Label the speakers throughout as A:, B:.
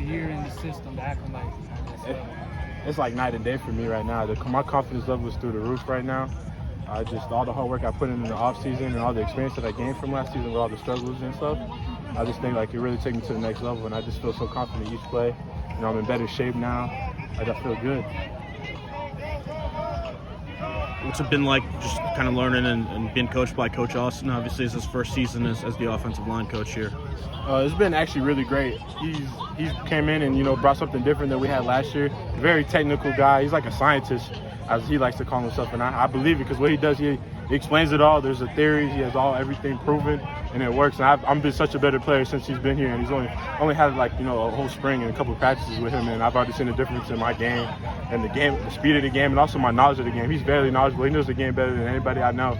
A: year in the system to acclimate.
B: It's like night and day for me right now. My confidence level is through the roof right now. All the hard work I put in the off season and all the experience that I gained from last season with all the struggles and stuff, I just think like it really took me to the next level, and I just feel so confident each play. I'm in better shape now. I just feel good.
C: What's it been like just kind of learning and being coached by Coach Austin? Obviously, it's his first season as the offensive line coach here.
B: It's been actually really great. He's came in and brought something different than we had last year. Very technical guy. He's like a scientist, as he likes to call himself, and I believe it because what he does, he explains it all. There's a theory. He has everything proven, and it works. And I've been such a better player since he's been here, and he's only had like a whole spring and a couple of practices with him, and I've already seen the difference in my game and the speed of the game, and also my knowledge of the game. He's very knowledgeable. He knows the game better than anybody I know,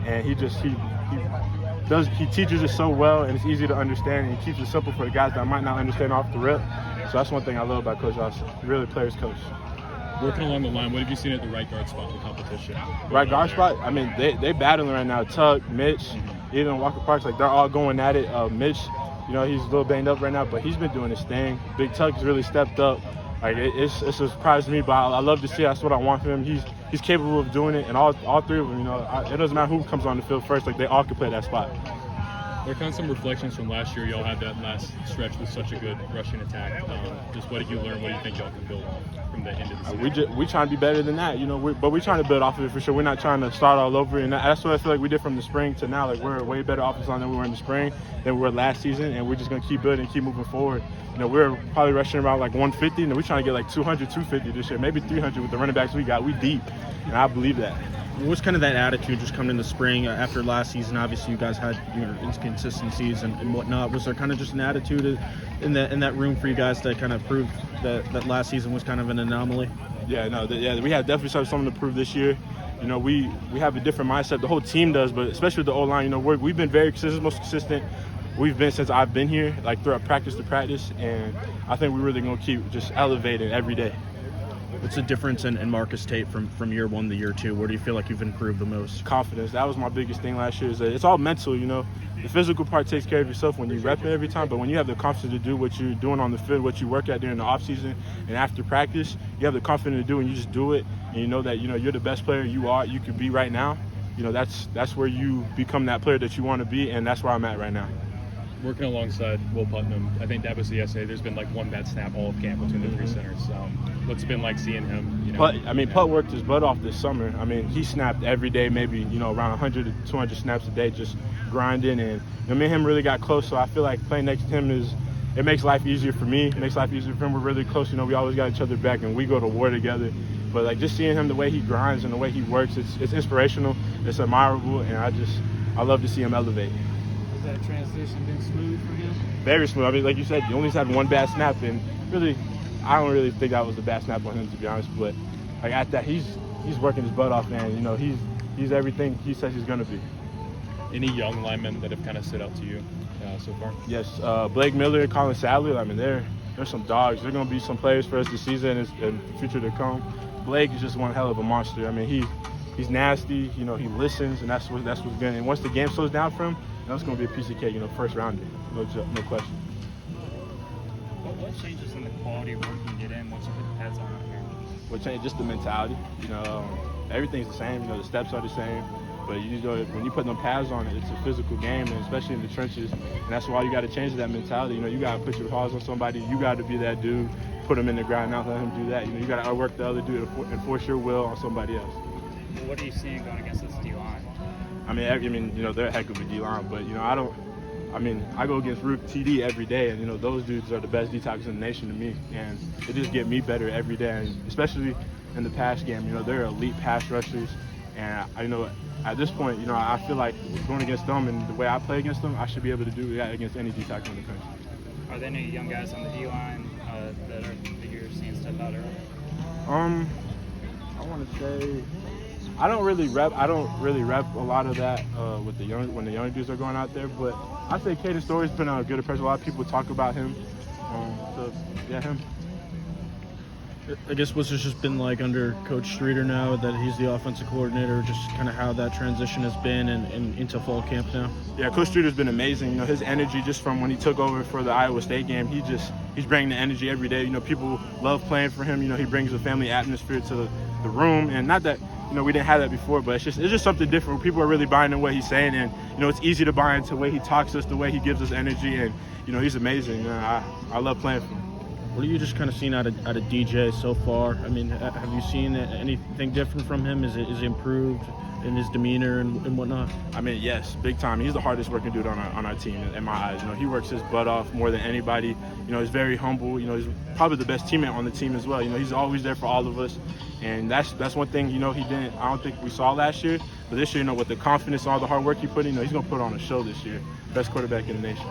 B: and he teaches it so well, and it's easy to understand, and he keeps it simple for the guys that might not understand off the rip. So that's one thing I love about Coach Austin. Really, players coach.
D: Working along the line, what have you seen at the right guard spot in the competition?
B: Right guard spot? I mean, they battling right now. Tuck, Mitch, even Walker Parks, like they're all going at it. Mitch, he's a little banged up right now, but he's been doing his thing. Big Tuck has really stepped up. Like it's a surprise to me, but I love to see. That's what I want from him. He's capable of doing it, and all three of them. It doesn't matter who comes on the field first. Like they all can play that spot.
D: There are kind of some reflections from last year. Y'all had that last stretch with such a good rushing attack. Just what did you learn? What do you think y'all can build from the end of the season?
B: We trying to be better than that, but we're trying to build off of it for sure. We're not trying to start all over, and that's what I feel like we did from the spring to now. Like we're a way better offensive line than we were in the spring than we were last season, and we're just gonna keep building, keep moving forward. We're probably rushing around like 150, and we're trying to get like 200, 250 this year, maybe 300 with the running backs we got. We deep, and I believe that.
C: What's kind of that attitude just coming in the spring after last season? Obviously, you guys had inconsistencies and whatnot. Was there kind of just an attitude in that room for you guys to kind of prove that last season was kind of an anomaly?
B: Yeah, we have definitely something to prove this year. We have a different mindset. The whole team does, but especially with the O-line. We've been very consistent, most consistent we've been since I've been here, like throughout practice to practice, and I think we're really gonna keep just elevating every day.
C: What's the difference in Marcus Tate from year one to year two? Where do you feel like you've improved the most?
B: Confidence. That was my biggest thing last year. Is that it's all mental, The physical part takes care of yourself when you rep it every time, but when you have the confidence to do what you're doing on the field, what you work at during the off season and after practice, you have the confidence to do, and you just do it, and you know that you're the best player you could be right now. That's where you become that player that you want to be, and that's where I'm at right now.
D: Working alongside Will Putnam, I think that was the essay. There's been like one bad snap all of camp between the three centers. What's it been like seeing him?
B: Putt worked his butt off this summer. He snapped every day, maybe around 100 to 200 snaps a day, just grinding. And me and him really got close. So I feel like playing next to him it makes life easier for me. It makes life easier for him. We're really close. We always got each other back, and we go to war together. But like just seeing him, the way he grinds and the way he works, it's inspirational. It's admirable, and I love to see him elevate.
A: Has that transition been smooth for him?
B: Very smooth. Like you said, you only had one bad snap, and really, I don't really think that was a bad snap on him, to be honest. But like at that, he's working his butt off, man. He's everything he says he's gonna be.
D: Any young linemen that have kind of stood out to you so far?
B: Yes, Blake Miller and Colin Sadler. They're some dogs. They're gonna be some players for us this season and the future to come. Blake is just one hell of a monster. He's nasty. He listens, and that's what's good. And once the game slows down for him, that's going to be a piece of cake, first rounder, no question.
A: What changes in the quality of work you get in once you put the pads on out here?
B: What changes? Just the mentality. Everything's the same. The steps are the same. But when you put them pads on, it's a physical game, and especially in the trenches. And that's why you got to change that mentality. You got to put your paws on somebody. You got to be that dude. Put him in the ground, not let him do that. You got to outwork the other dude and enforce your will on somebody else.
A: Well, what are you seeing going against this D-line?
B: They're a heck of a D-line, but I go against Rook TD every day, and those dudes are the best D tackles in the nation to me, and they just get me better every day, and especially in the pass game. They're elite pass rushers, and at this point, I feel like going against them and the way I play against them, I should be able to do that against any D tackle in the country.
A: Are there any young guys on the D-line that you're seeing step out early?
B: I want to say. I don't really rep a lot of that when the young dudes are going out there, but I say Caden Story's been a good impression. A lot of people talk about him. Him.
C: I guess what's it just been like under Coach Streeter now that he's the offensive coordinator, just kind of how that transition has been and into fall camp now?
B: Yeah, Coach Streeter's been amazing. You know, his energy just from when he took over for the Iowa State game, he's bringing the energy every day. You know, people love playing for him. You know, he brings a family atmosphere to the room, and not that, you know, we didn't have that before, but it's just something different. People are really buying into what he's saying, and, you know, it's easy to buy into the way he talks to us, the way he gives us energy, and, you know, he's amazing. I love playing for him.
C: What have you just kind of seen out of DJ so far? I mean, have you seen anything different from him? Is he improved in his demeanor and whatnot?
B: I mean, yes, big time. He's the hardest working dude on our team, in my eyes. You know, he works his butt off more than anybody. You know, he's very humble. You know, he's probably the best teammate on the team as well. You know, he's always there for all of us, and that's one thing, you know, I don't think we saw last year. But this year, you know, with the confidence and all the hard work he put in, you know, he's gonna put on a show this year. Best quarterback in the nation.